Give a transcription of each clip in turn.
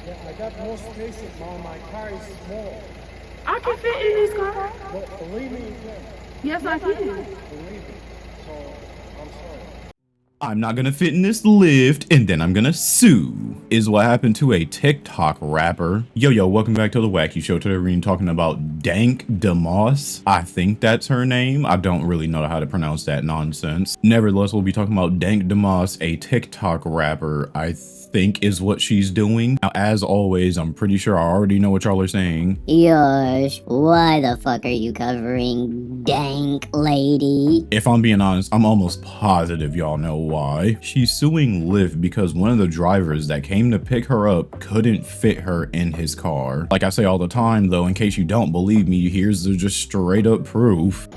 Yeah, I got no space, mom. My car is small. I can fit in this car. But believe me, you can. Yes, I can. Believe me. So, I'm sorry. I'm not gonna fit in this lift and then I'm gonna sue, is what happened to a TikTok rapper. Yo, welcome back to the Wacky Show. Today we're talking about Dank DeMoss. I think that's her name. I don't really know how to pronounce that nonsense. Nevertheless, we'll be talking about Dank DeMoss, a TikTok rapper, I think is what she's doing. Now, as always, I'm pretty sure I already know what y'all are saying. Yosh, why the fuck are you covering dank lady? If I'm being honest, I'm almost positive y'all know why. She's suing Lyft because one of the drivers that came to pick her up couldn't fit her in his car. Like I say all the time though, in case you don't believe me, here's the just straight up proof.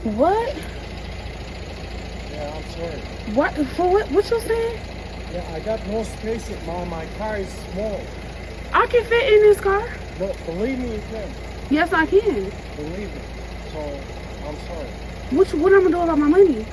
What? Yeah, I'm sorry. What? For what? What you saying? Yeah, I got no space, mom. My car is small. I can fit in this car. But believe me, you can. Yes, I can. Believe me. So, I'm sorry. What I'm gonna do about my money?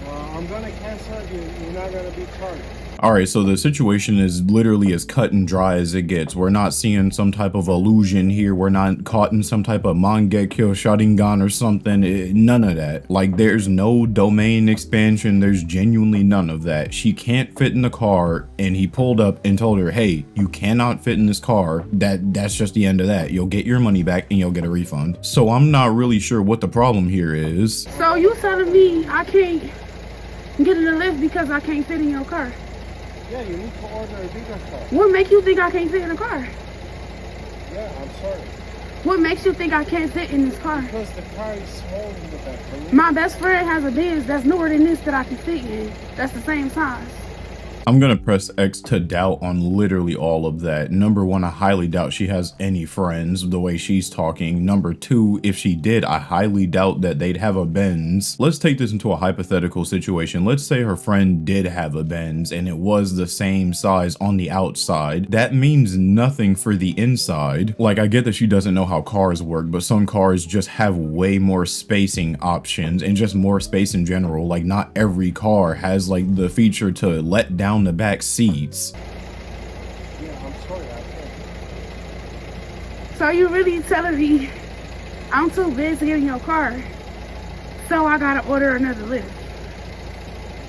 I'm gonna cancel you. You're not gonna be charged. Alright, so the situation is literally as cut and dry as it gets. We're not seeing some type of illusion here. We're not caught in some type of Mangekyo Sharingan or something. None of that. Like, there's no domain expansion. There's genuinely none of that. She can't fit in the car, and he pulled up and told her, hey, you cannot fit in this car. That's just the end of that. You'll get your money back and you'll get a refund. So I'm not really sure what the problem here is. So you telling me I can't get in the lift because I can't fit in your car? Yeah, you need to order a bigger car. What makes you think I can't fit in the car? Yeah, I'm sorry. What makes you think I can't fit in this car? Because the car is small in the back. Believe My best friend has a Benz that's newer than this that I can fit in. That's the same size. I'm gonna press X to doubt on literally all of that. Number one, I highly doubt she has any friends the way she's talking. Number two, if she did, I highly doubt that they'd have a Benz. Let's take this into a hypothetical situation. Let's say her friend did have a Benz and it was the same size on the outside. That means nothing for the inside. Like, I get that she doesn't know how cars work, but some cars just have way more spacing options and just more space in general. Like, not every car has like the feature to let down the back seats. Yeah, I'm sorry. I can't. So you really telling me I'm too big to get in your car? So I gotta order another lift.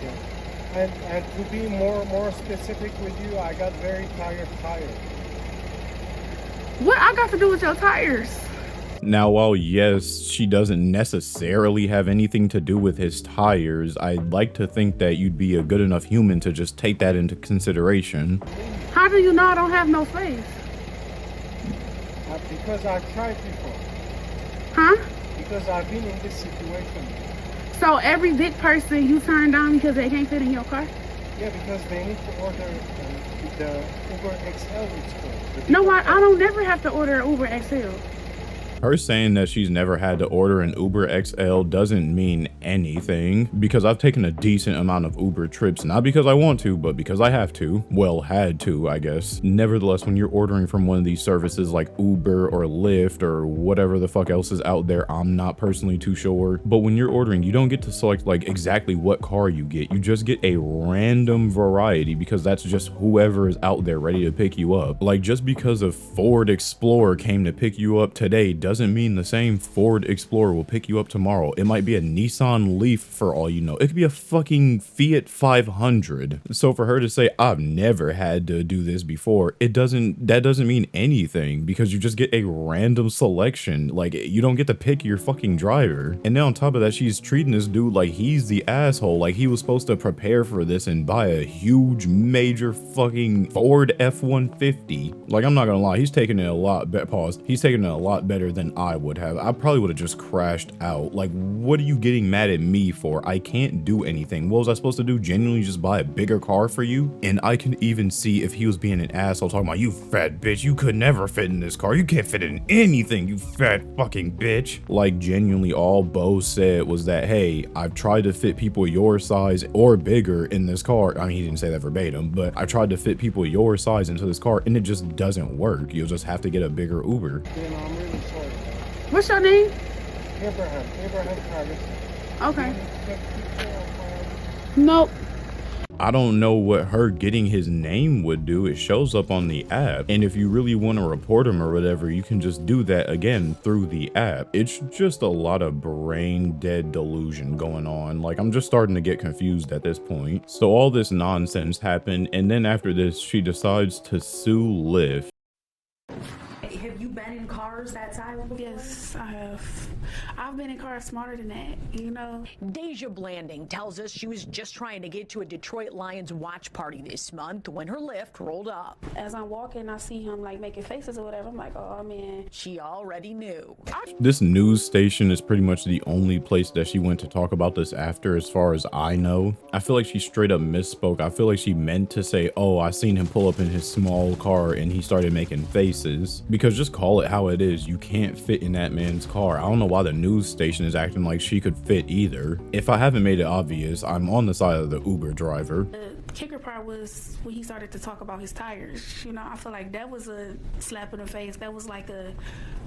Yeah. And to be more specific with you, I got very tired tires. What I got to do with your tires? Now, while yes, she doesn't necessarily have anything to do with his tires, I'd like to think that you'd be a good enough human to just take that into consideration. How do you know I don't have no space? Because I tried before. Huh? Because I've been in this situation. So every big person you turn down because they can't fit in your car? Yeah, because they need to order the Uber XL, it's called. No, I don't never have to order an Uber XL. Her saying that she's never had to order an Uber XL doesn't mean anything, because I've taken a decent amount of Uber trips, not because I want to, but because I have to. Well, had to, I guess. Nevertheless, when you're ordering from one of these services like Uber or Lyft or whatever the fuck else is out there, I'm not personally too sure. But when you're ordering, you don't get to select like exactly what car you get. You just get a random variety because that's just whoever is out there ready to pick you up. Like, just because a Ford Explorer came to pick you up today doesn't mean the same Ford Explorer will pick you up tomorrow. It might be a Nissan Leaf for all you know. It could be a fucking Fiat 500. So for her to say, I've never had to do this before, that doesn't mean anything, because you just get a random selection. Like, you don't get to pick your fucking driver. And then on top of that, she's treating this dude like he's the asshole. Like, he was supposed to prepare for this and buy a huge major fucking Ford F-150. Like, I'm not gonna lie, he's taking it a lot better than I would have. I probably would have just crashed out. Like, what are you getting mad at me for? I can't do anything. What was I supposed to do? Genuinely just buy a bigger car for you? And I can even see if he was being an asshole talking about, you fat bitch, you could never fit in this car. You can't fit in anything, you fat fucking bitch. Like, genuinely all Bo said was that, hey, I've tried to fit people your size or bigger in this car. I mean, he didn't say that verbatim, but I tried to fit people your size into this car and it just doesn't work. You'll just have to get a bigger Uber. Then I'm really sorry. What's your name? Abraham Travis. Okay. Nope. I don't know what her getting his name would do. It shows up on the app. And if you really want to report him or whatever, you can just do that again through the app. It's just a lot of brain dead delusion going on. Like, I'm just starting to get confused at this point. So all this nonsense happened, and then after this, she decides to sue Lyft. Have you been in cars that size before? Yes, I have. I've been in cars smarter than that, you know. Deja Blanding tells us she was just trying to get to a Detroit Lions watch party this month when her Lyft rolled up. As I'm walking, I see him like making faces or whatever. I'm like, oh man. She already knew. This news station is pretty much the only place that she went to talk about this after, as far as I know. I feel like she straight up misspoke. I feel like she meant to say, oh, I seen him pull up in his small car and he started making faces. Because just call it how it is. You can't fit in that man's car. I don't know why the news station is acting like she could fit either. If I haven't made it obvious, I'm on the side of the Uber driver. The kicker part was when he started to talk about his tires. You know, I feel like that was a slap in the face. That was like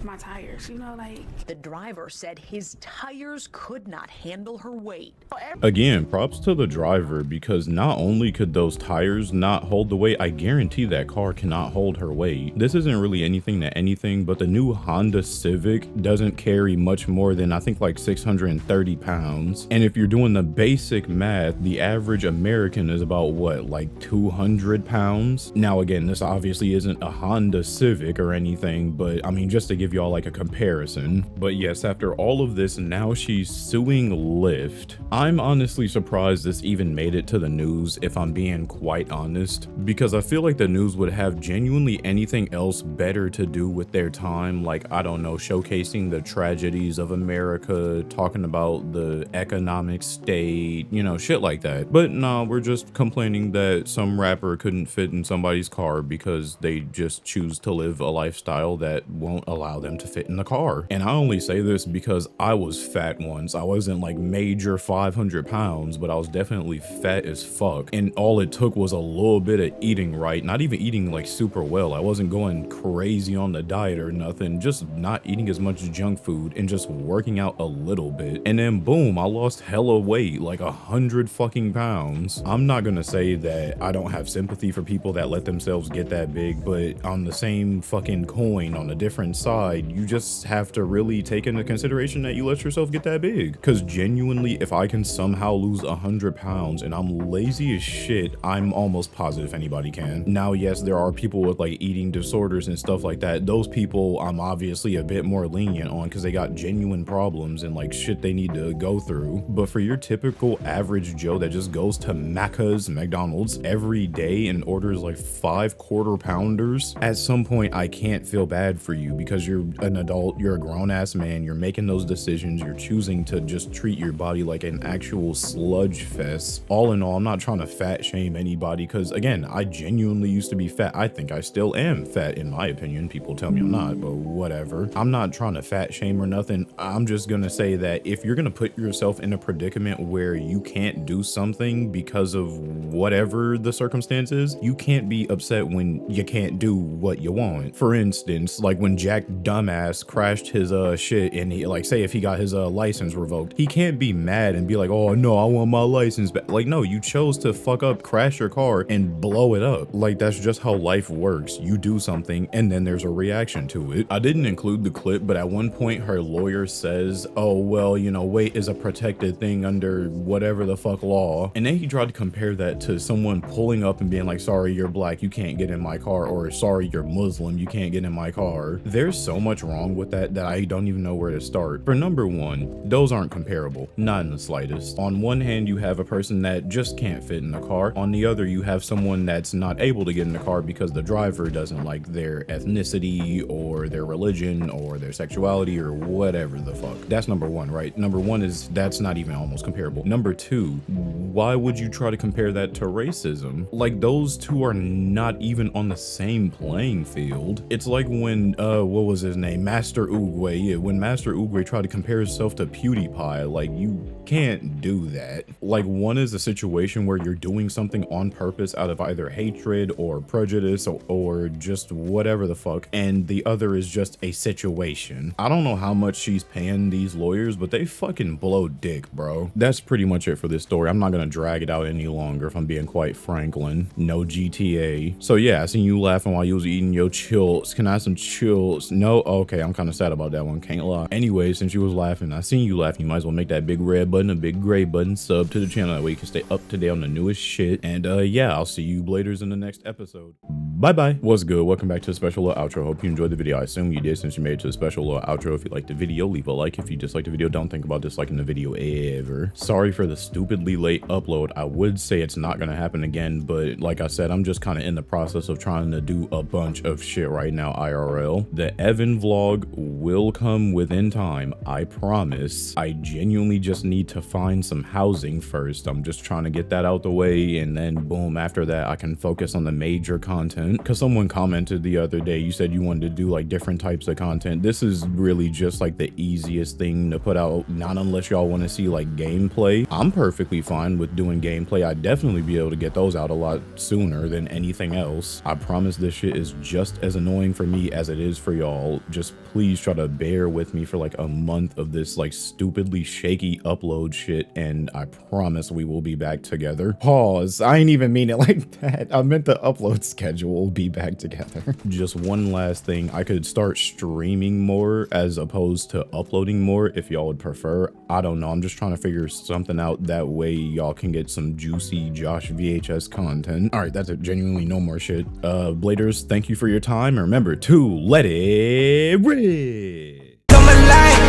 my tires, you know, like. The driver said his tires could not handle her weight. Again, props to the driver, because not only could those tires not hold the weight, I guarantee that car cannot hold her weight. This isn't really anything to anything, but the new Honda Civic doesn't carry much more than I think like 630 pounds. And if you're doing the basic math, the average American is about what, like 200 pounds? Now again, this obviously isn't a Honda Civic or anything, but I mean, just to give y'all like a comparison. But yes, after all of this, now she's suing Lyft. I'm honestly surprised this even made it to the news, if I'm being quite honest, because I feel like the news would have genuinely anything else better to do with their time. Like, I don't know, showcasing the tragedies of America, talking about the economic state, you know, shit like that. But nah, we're just complaining that some rapper couldn't fit in somebody's car because they just choose to live a lifestyle that won't allow them to fit in the car. And I only say this because I was fat once. I wasn't like major 500 pounds, but I was definitely fat as fuck. And all it took was a little bit of eating right, not even eating like super well. I wasn't going crazy on the diet or nothing, just not eating as much junk food and just working out a little bit. And then boom, I lost hella weight, like 100 fucking pounds. I'm not gonna say that I don't have sympathy for people that let themselves get that big, but on the same fucking coin, on a different side, you just have to really take into consideration that you let yourself get that big. Because genuinely, if I can somehow lose 100 pounds and I'm lazy as shit, I'm almost positive anybody can. Now, yes, there are people with like eating disorders and stuff like that. Those people I'm obviously a bit more lenient on because they got genuine problems and like shit they need to go through. But for your typical average Joe that just goes to Macca's, McDonald's every day and orders like 5 quarter pounders, at some point I can't feel bad for you because you're an adult, you're a grown-ass man, you're making those decisions, you're choosing to just treat your body like an actual sludge fest. All in all, I'm not trying to fat shame anybody because again, I genuinely used to be fat. I think I still am fat in my opinion. People tell me I'm not, but whatever. I'm not trying to fat shame or nothing. I'm just gonna say that if you're gonna put yourself in a predicament where you can't do something because of whatever the circumstances, you can't be upset when you can't do what you want. For instance, like when Jack dumbass crashed his shit and he, like, say if he got his license revoked, he can't be mad and be like, oh no, I want my license back. Like, no, you chose to fuck up, crash your car and blow it up. Like, that's just how life works. You do something and then there's a reaction to it. I didn't include the clip, but at one point her lawyer says, oh well, you know, weight is a protected thing under whatever the fuck law. And then he tried to compare that to someone pulling up and being like, sorry, you're black, you can't get in my car, or sorry, you're Muslim, you can't get in my car. There's so much wrong with that I don't even know where to start. For number one, those aren't comparable, not in the slightest. On one hand, you have a person that just can't fit in the car. On the other, you have someone that's not able to get in the car because the driver doesn't like their ethnicity or their religion or their sexuality or whatever the fuck. That's number one, right? Number one is that's not even almost comparable. Number two, why would you try to compare that to racism? Like, those two are not even on the same playing field. It's like when what was his name, Master Oogway. Yeah, when Master Oogway tried to compare himself to PewDiePie. Like, you can't do that. Like, one is a situation where you're doing something on purpose out of either hatred or prejudice or just whatever the fuck, and the other is just a situation. I don't know how much she's paying these lawyers, but they fucking blow dick, bro. That's pretty much it for this story. I'm not gonna drag it out any longer. if I'm being quite franklin. No GTA. So yeah, I seen you laughing while you was eating your chills. Can I have some chills? No? Okay, I'm kind of sad about that one, can't lie. Anyway, since you was laughing, I seen you laughing, you might as well make that big red button, a big gray button, sub to the channel, that way you can stay up to date on the newest shit. And yeah, I'll see you bladers in the next episode. Bye bye. What's good? Welcome back to the special little outro. Hope you enjoyed the video. I assume you did since you made it to the special little outro. If you liked the video, leave a like. If you disliked the video, don't think about disliking the video ever. Sorry for the stupidly late upload. I would say it's not gonna happen again, but like I said, I'm just kind of in the process of trying to do a bunch of shit right now IRL. The Evan vlog will come within time, I promise. I genuinely just need to find some housing first. I'm just trying to get that out the way, and then boom, after that I can focus on the major content. Because someone commented the other day, you said you wanted to do like different types of content. This is really just like the easiest thing to put out, not unless y'all want to see like gameplay. I'm perfectly fine with doing gameplay. I'd definitely be able to get those out a lot sooner than anything else. I promise this shit is just as annoying for me as it is for y'all. Just please try to bear with me for like a month of this like stupidly shaky upload shit, and I promise we will be back together. Pause. I ain't even mean it like that. I meant the upload schedule will be back together. Just one last thing. I could start streaming more as opposed to uploading more if y'all would prefer. I don't know. I'm just trying to figure something out. That way y'all can get some juicy Josh VHS content. All right, that's it. Genuinely no more shit. Bladers, thank you for your time. And remember to let it rip. Come alive.